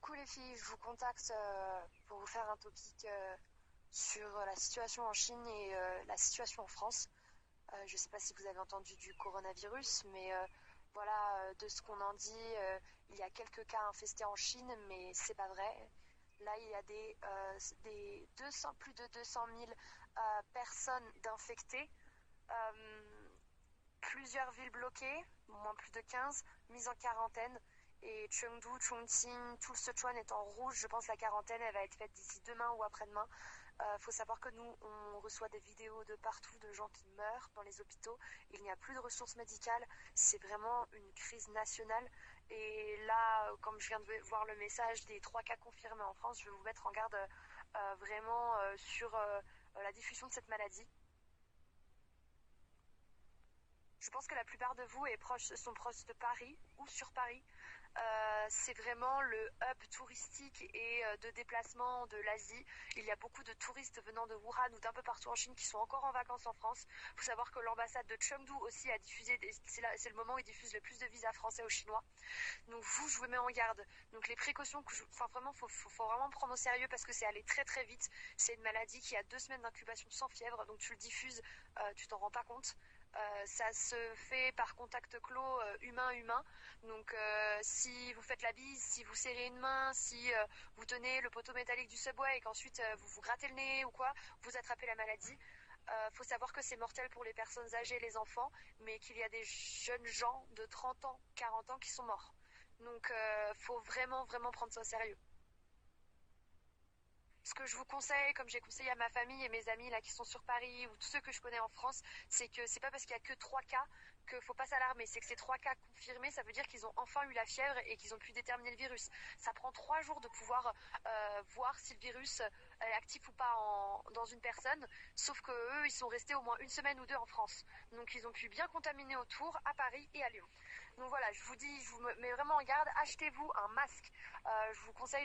Coucou les filles, je vous contacte pour vous faire un topic sur la situation en Chine et la situation en France. Je ne sais pas si vous avez entendu du coronavirus, mais voilà, de ce qu'on en dit, il y a quelques cas infestés en Chine, mais c'est pas vrai. Là, il y a plus de 200 000 personnes d'infectées, euh, plusieurs villes bloquées, au moins plus de 15, mises en quarantaine. Et Chengdu, Chongqing, tout le Sichuan est en rouge. Je pense que la quarantaine, elle va être faite d'ici demain ou après-demain. Faut savoir que nous, on reçoit des vidéos de partout de gens qui meurent dans les hôpitaux. Il n'y a plus de ressources médicales. C'est vraiment une crise nationale. Et là, comme je viens de voir le message des 3 cas confirmés en France, je vais vous mettre en garde vraiment sur la diffusion de cette maladie. Je pense que la plupart de vous sont proches de Paris ou sur Paris. C'est vraiment le hub touristique et de déplacement de l'Asie. Il y a beaucoup de touristes venant de Wuhan ou d'un peu partout en Chine qui sont encore en vacances en France. Il faut savoir que l'ambassade de Chengdu aussi a diffusé, c'est le moment où ils diffusent le plus de visas français aux Chinois. Donc je vous mets en garde. Donc les précautions, enfin vraiment, faut vraiment prendre au sérieux parce que c'est allé très très vite. C'est une maladie qui a 2 semaines d'incubation sans fièvre, donc tu le diffuses, tu t'en rends pas compte. Ça se fait par contact clos humain-humain. Donc si vous faites la bise, si vous serrez une main, si vous tenez le poteau métallique du subway et qu'ensuite vous vous grattez le nez ou quoi, vous attrapez la maladie. Faut savoir que c'est mortel pour les personnes âgées et les enfants, mais qu'il y a des jeunes gens de 30 ans, 40 ans qui sont morts. Donc faut vraiment vraiment prendre ça au sérieux. Ce que je vous conseille, comme j'ai conseillé à ma famille et mes amis là qui sont sur Paris ou tous ceux que je connais en France, c'est que c'est pas parce qu'il y a que 3 cas qu'il faut pas s'alarmer. C'est que ces 3 cas confirmés, ça veut dire qu'ils ont enfin eu la fièvre et qu'ils ont pu déterminer le virus. Ça prend 3 jours de pouvoir voir si le virus est actif ou pas dans une personne, sauf que eux, ils sont restés au moins 1 semaine ou 2 en France. Donc ils ont pu bien contaminer autour à Paris et à Lyon. Donc voilà, je vous dis, je vous mets vraiment en garde, achetez-vous un masque. Je vous conseille